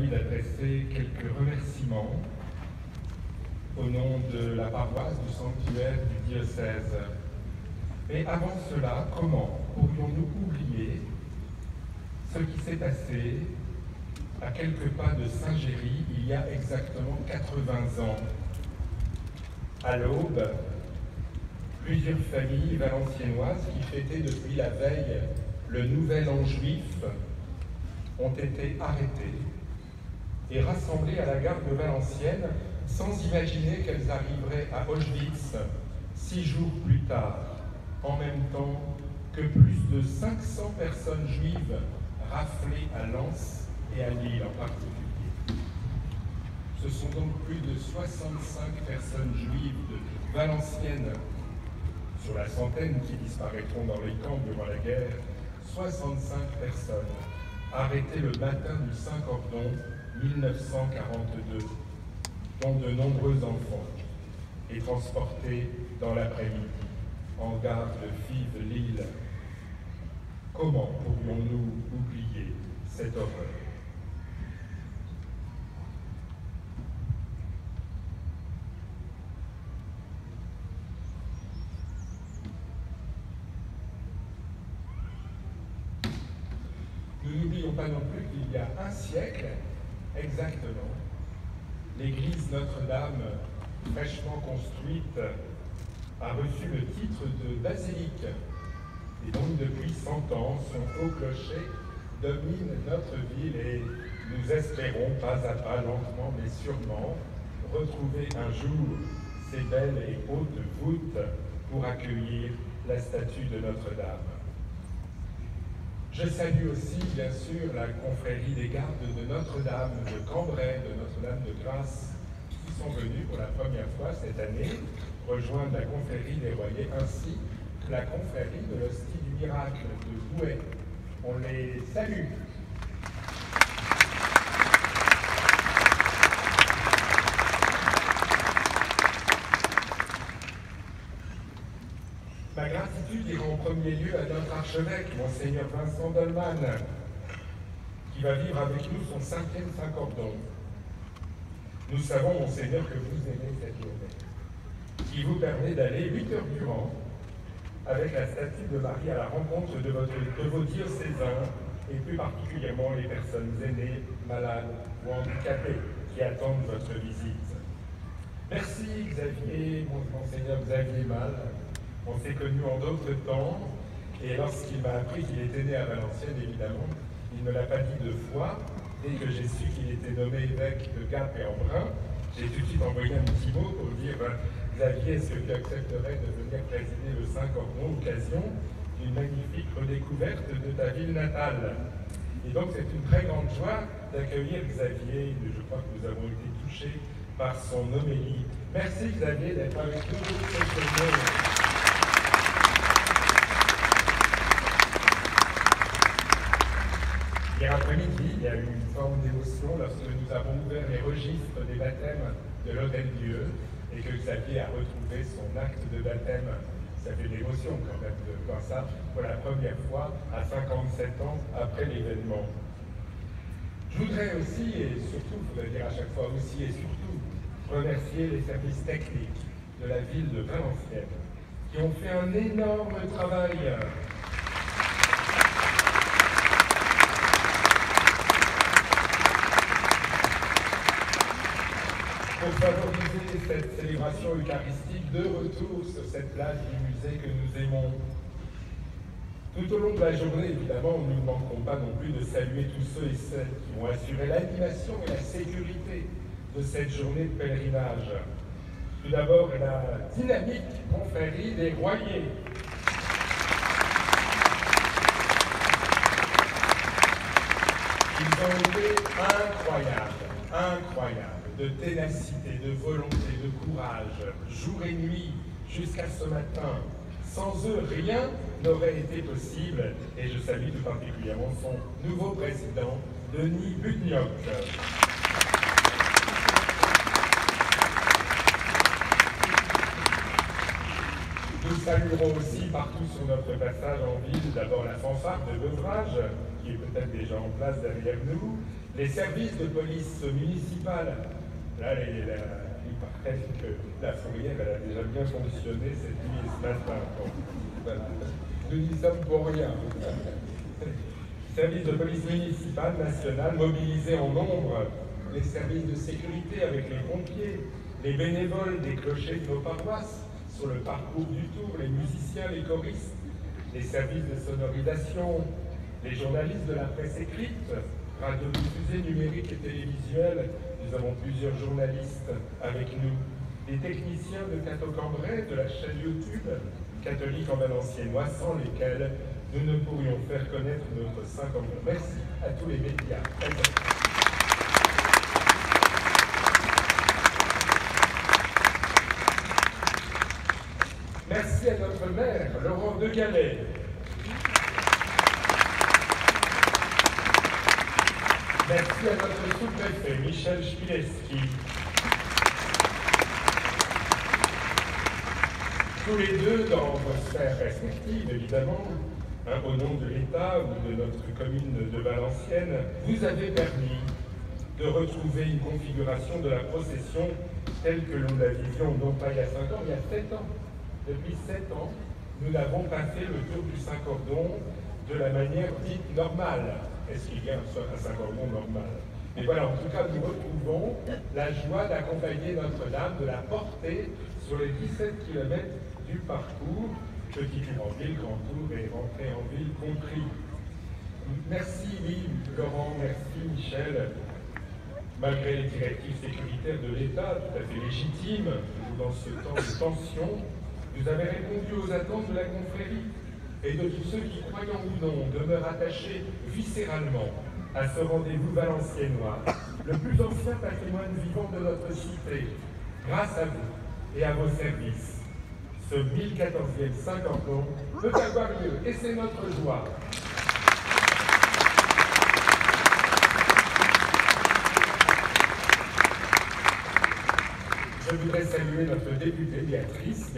permis d'adresser quelques remerciements au nom de la paroisse du sanctuaire du diocèse. Mais avant cela, comment pourrions-nous oublier ce qui s'est passé à quelques pas de Saint-Géry il y a exactement 80 ans? À l'aube, plusieurs familles valenciennoises qui fêtaient depuis la veille le Nouvel An juif ont été arrêtées et rassemblées à la gare de Valenciennes sans imaginer qu'elles arriveraient à Auschwitz 6 jours plus tard, en même temps que plus de 500 personnes juives raflées à Lens et à Lille en particulier. Ce sont donc plus de 65 personnes juives de Valenciennes, sur la centaine qui disparaîtront dans les camps durant la guerre, 65 personnes arrêtées le matin du 5 Cordon 1942, dont de nombreux enfants, et transportés dans l'après-midi en gare de Fives-Lille. Comment pourrions-nous oublier cette horreur? Nous n'oublions pas non plus qu'il y a un siècle, exactement, l'église Notre-Dame, fraîchement construite, a reçu le titre de basilique. Et donc depuis 100 ans, son haut clocher domine notre ville et nous espérons, pas à pas, lentement mais sûrement, retrouver un jour ces belles et hautes voûtes pour accueillir la statue de Notre-Dame. Je salue aussi, bien sûr, la confrérie des gardes de Notre-Dame de Cambrai, de Notre-Dame de Grâce, qui sont venus pour la première fois cette année rejoindre la confrérie des Royers, ainsi que la confrérie de l'Hostie du Miracle de Bouet. On les salue. Ma gratitude ira en premier lieu à notre archevêque, Monseigneur Vincent Dolman, qui va vivre avec nous son 5e Saint-Cordon. Nous savons, Monseigneur, que vous aimez cette journée, qui vous permet d'aller 8 heures durant avec la statue de Marie à la rencontre de vos diocésains, et plus particulièrement les personnes aînées, malades ou handicapées qui attendent votre visite. Merci Xavier, Monseigneur Xavier Mal. On s'est connus en d'autres temps, et lorsqu'il m'a appris qu'il était né à Valenciennes, évidemment, il ne me l'a pas dit 2 fois. Dès que j'ai su qu'il était nommé évêque de Gap et Embrun, j'ai tout de suite envoyé un petit mot pour dire Xavier, est-ce que tu accepterais de venir présider le Saint-Cordon, occasion d'une magnifique redécouverte de ta ville natale? Et donc c'est une très grande joie d'accueillir Xavier. Je crois que nous avons été touchés par son homélie. Merci Xavier d'être avec nous cette journée. Hier après-midi, il y a eu une forme d'émotion lorsque nous avons ouvert les registres des baptêmes de l'Hôtel-Dieu et que Xavier a retrouvé son acte de baptême. Ça fait de l'émotion quand même de voir ça pour la première fois à 57 ans après l'événement. Je voudrais aussi, et surtout, je voudrais dire à chaque fois aussi et surtout, remercier les services techniques de la ville de Valenciennes qui ont fait un énorme travail. Pour favoriser cette célébration eucharistique de retour sur cette place du musée que nous aimons. Tout au long de la journée, évidemment, nous ne manquerons pas non plus de saluer tous ceux et celles qui ont assuré l'animation et la sécurité de cette journée de pèlerinage. Tout d'abord, la dynamique confrérie des Royers. Ils ont été incroyables, de ténacité, de volonté, de courage, jour et nuit, jusqu'à ce matin. Sans eux, rien n'aurait été possible. Et je salue tout particulièrement son nouveau président, Denis Budniok. Nous saluerons aussi partout sur notre passage en ville, d'abord la fanfare de Bevrage, qui est peut-être déjà en place derrière nous, Les services de police municipale, là, il paraît que la fourrière elle a déjà bien fonctionné cette nuit et ce matin. Bon, voilà. Nous n'y sommes pour rien. Services de police municipale, nationale, mobilisés en nombre, les services de sécurité avec les pompiers, les bénévoles des clochers de nos paroisses sur le parcours du Tour, les musiciens, les choristes, les services de sonorisation, les journalistes de la presse écrite, radiodiffusée, numérique et télévisuelle. Nous avons plusieurs journalistes avec nous. Les techniciens de Cateau-Cambrai, de la chaîne YouTube catholique en Valenciennois, sans lesquels nous ne pourrions faire connaître notre Saint-Cambrai. Merci à tous les médias. Merci à notre maire, Laurent De Gallet. Merci à notre sous-préfet, Michel Chmielewski. Tous les deux, dans vos sphères respectives, évidemment, au nom de l'État ou de notre commune de Valenciennes, vous avez permis de retrouver une configuration de la procession telle que nous la vivions, non pas il y a 5 ans, mais il y a 7 ans. Depuis 7 ans, nous n'avons pas fait le tour du Saint-Cordon de la manière dite normale. Est-ce qu'il y a un Saint-Cordon normal? Mais voilà, en tout cas, nous retrouvons la joie d'accompagner Notre-Dame, de la porter sur les 17 km du parcours, petit tour en ville, grand tour et rentrée en ville compris. Merci, oui, Laurent, merci, Michel. Malgré les directives sécuritaires de l'État, tout à fait légitimes, dans ce temps de tension, vous avez répondu aux attentes de la confrérie et de tous ceux qui, croyant ou non, demeurent attachés viscéralement à ce rendez-vous valenciennois, le plus ancien patrimoine vivant de notre cité. Grâce à vous et à vos services, ce 1014e Saint-Cordon peut avoir lieu et c'est notre joie. Je voudrais saluer notre députée Béatrice